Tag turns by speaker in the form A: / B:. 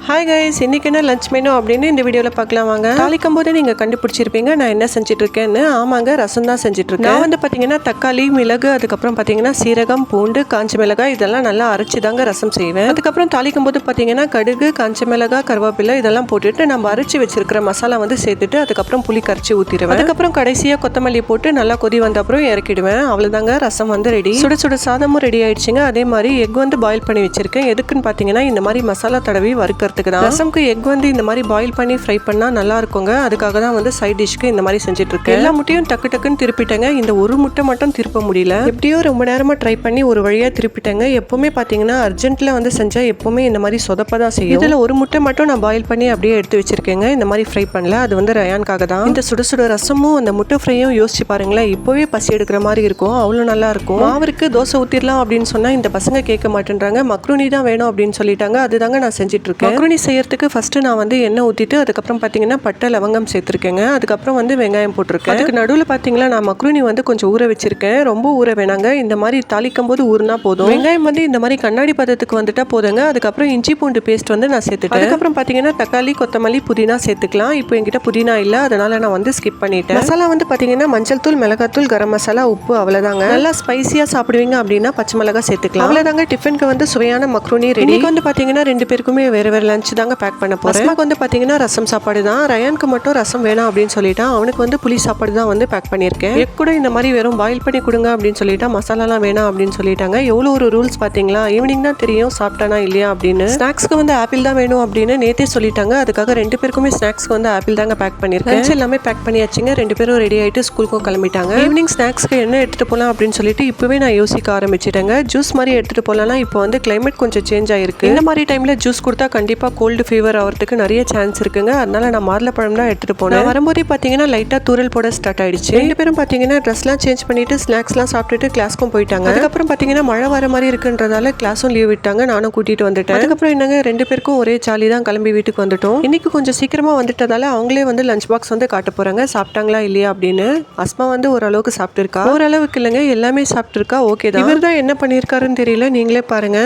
A: Hi guys, இன்றைக்கி என்ன lunch menu அப்படின்னு இந்த வீடியோவில் பார்க்கலாம் வாங்க. தாளிக்கும் போது நீங்கள் கண்டுபிடிச்சிருப்பீங்க நான் என்ன செஞ்சுட்ருக்கேன்னு. ஆமாங்க, ரசம் தான் செஞ்சுட்ருக்கேன். நான் வந்து பார்த்தீங்கன்னா தக்காளி, மிளகு, அதுக்கப்புறம் பார்த்தீங்கன்னா சீரகம், பூண்டு, காஞ்ச மிளகாய் இதெல்லாம் நல்லா அரைச்சி தாங்க ரசம் செய்வேன். அதுக்கப்புறம் தாளிக்கும் போது பார்த்தீங்கன்னா கடுகு, காஞ்ச மிளகாய், கருவேப்பிலை இதெல்லாம் போட்டுட்டு நம்ம அரைச்சி வச்சிருக்கிற மசாலா வந்து சேர்த்துட்டு அதுக்கப்புறம் புளி கரைச்சி ஊற்றிடுவேன். அதுக்கப்புறம் கடைசியாக கொத்தமல்லி போட்டு நல்லா கொதி வந்த அப்புறம் இறக்கிடுவேன். அவ்வளோதாங்க, ரசம் வந்து ரெடி. சுட சுட சாதமும் ரெடி ஆயிடுச்சுங்க. அதே மாதிரி எக் வந்து பாயில் பண்ணி வச்சிருக்கேன். எதுக்குன்னு பார்த்தீங்கன்னா இந்த மாதிரி மசாலா தடவி வறுக்கிறது. ரசம்க்கு எக் வந்து இந்த மாதிரி பாயில் பண்ணி ஃப்ரை பண்ணா நல்லா இருக்குங்க. அதுக்காக தான் வந்து சைட் டிஷ்க்கு இந்த மாதிரி செஞ்சுட்டு இருக்கேன். எல்லா முட்டையும் டக்கு டக்குன்னு திருப்பிட்டேங்க. இந்த ஒரு முட்டை மட்டும் திருப்ப முடியல. எப்படியோ ரொம்ப நேரமா ட்ரை பண்ணி ஒரு வழியா திருப்பிட்டேங்க. எப்பவுமே பாத்தீங்கன்னா அர்ஜென்ட்ல வந்து செஞ்சா எப்பவுமே இந்த மாதிரி சொதப்பதான் செய்யும். இதுல ஒரு முட்டை மட்டும் நான் பாயில் பண்ணி அப்படியே எடுத்து வச்சிருக்கேங்க. இந்த மாதிரி ஃப்ரை பண்ணல. அது வந்து ரயானுக்காக தான். இந்த சுட சுட ரசமும் அந்த முட்டை ஃப்ரையும் யோசிச்சு பாருங்களேன். இப்பவே பசி எடுக்கிற மாதிரி இருக்கும். அவ்வளவு நல்லா இருக்கும். மாவிற்கு தோசை ஊத்திடலாம் அப்படின்னு சொன்னா இந்த பசங்க கேட்க மாட்டேன்றாங்க. மக்ரூனி தான் வேணும் அப்படின்னு சொல்லிட்டாங்க. அதுதாங்க நான் செஞ்சுட்டு இருக்கேன். மக்ரூனி செய்யறதுக்கு ஃபர்ஸ்ட் நான் வந்து எண்ணெய் ஊற்றிட்டு அதுக்கப்புறம் பார்த்தீங்கன்னா பட்டை லவங்கம் சேர்த்துருக்கேங்க. அதுக்கப்புறம் வந்து வெங்காயம் போட்டிருக்கேன். அதுக்கு நடுவில் பார்த்தீங்கன்னா நான் மக்ரூனி வந்து கொஞ்சம் ஊற வச்சிருக்கேன். ரொம்ப ஊற வேணாங்க. இந்த மாதிரி தாளிக்கும் போது ஊறினா போதும். வெங்காயம் வந்து இந்த மாதிரி கண்ணாடி பதத்துக்கு வந்துட்டா போதுங்க. அதுக்கப்புறம் இஞ்சி பூண்டு பேஸ்ட் வந்து நான் சேர்த்துட்டேன். அதுக்கப்புறம் பார்த்தீங்கன்னா தக்காளி, கொத்தமல்லி, புதினா சேர்த்துக்கலாம். இப்போ என்கிட்ட புதினா இல்லை, அதனால நான் வந்து ஸ்கிப் பண்ணிட்டேன். மசாலா வந்து பார்த்தீங்கன்னா மஞ்சள் தூள், மிளகாத்தூள், கரம் மசாலா, உப்பு அவ்வளோதாங்க. நல்லா ஸ்பைசியாக சாப்பிடுவீங்க அப்படின்னா பச்சை மிளகாய் சேர்த்துக்கலாம். அவ்வளோதாங்க, டிஃபனுக்கு வந்து சுவையான மக்ரூனி ரெடி. இன்னைக்கு வந்து பார்த்தீங்கன்னா 2 பேருக்குமே வேறு வேறு லஞ்ச் தாங்க பேக் பண்ண போறேன். அஸ்மாக்கு வந்து பாத்தீங்கன்னா ரசம் சாப்பாடு தான். ரயானுக்கு மட்டும் ரசம் வேணாம் அப்படின்னு சொல்லிட்டான். அவனுக்கு வந்து புளி சாப்பாடு தான் வந்து பேக் பண்ணியிருக்கேன். எக் கூட இந்த மாதிரி வெறும் பாயில் பண்ணி கொடுங்க அப்படின்னு சொல்லிட்டா மசாலாலாம் வேணாம் அப்படின்னு சொல்லிட்டாங்க. எவ்வளோ ஒரு ரூல்ஸ் பாத்தீங்களா. ஈவினிங் தான் தெரியும் சாப்பிட்டானா இல்லையா அப்படின்னு. ஸ்நாக்ஸ்க்கு வந்து ஆப்பிள் தான் வேணும் அப்படின்னு நேத்தே சொல்லிட்டாங்க. அதுக்காக 2 பேருக்குமே ஸ்நாக்ஸ்க்கு வந்து ஆப்பிள் தாங்க பேக் பண்ணியிருக்கேன். எல்லாமே பேக் பண்ணியாச்சுங்க. 2 பேரும் ரெடி ஆயிட்டு ஸ்கூலுக்கும் கிளம்பிட்டாங்க. ஈவினிங் ஸ்நாக்ஸ்க்கு என்ன எடுத்துட்டு போகலாம் அப்படின்னு சொல்லிட்டு இப்பவே நான் யோசிக்க ஆரம்பிச்சிட்டேங்க. ஜூஸ் மாதிரி எடுத்துட்டு போகலாம். இப்போ வந்து கிளைமேட் கொஞ்சம் சேஞ்ச் ஆயிருக்கு. இந்த மாதிரி டைம்ல ஜூஸ் கொடுத்தா கண்டிப்பா கோல்டு ஃபீவர் ஆகிறதுக்கு நிறைய சான்ஸ் இருக்குங்க. அதனால நான் மாதுளப்பழம் தான் எடுத்துட்டு போனேன். வரும்போதே பார்த்தீங்கன்னா லைட்டாக தூரல் போட ஸ்டார்ட் ஆயிடுச்சு. 2 பேரும் பார்த்தீங்கன்னா ட்ரெஸ்லாம் சேஞ்ச் பண்ணிட்டு ஸ்நாக்ஸ்லாம் சாப்பிட்டுட்டு கிளாஸ்க்கும் போயிட்டாங்க. அதுக்கப்புறம் பார்த்தீங்கன்னா மழை வர மாதிரி இருக்குன்றதால கிளாஸும் லீவ் விட்டாங்க. நானும் கூட்டிட்டு வந்துட்டேன். அதுக்கப்புறம் என்னங்க 2 பேருக்கும் ஒரே ஜாலி தான். கிளம்பி வீட்டுக்கு வந்துட்டோம். இன்னைக்கு கொஞ்சம் சீக்கிரமா வந்துட்டதால அவங்களே வந்து லஞ்ச் பாக்ஸ் வந்து காட்ட போறாங்க சாப்பிட்டாங்களா இல்லையா அப்படின்னு. அஸ்மா வந்து ஓரளவுக்கு சாப்பிட்டு இருக்கா. ஓரளவுக்கு இல்லைங்க, எல்லாமே சாப்பிட்டு இருக்கா. ஓகே தான். இவர் தான் என்ன பண்ணியிருக்காருன்னு தெரியல, நீங்களே பாருங்க.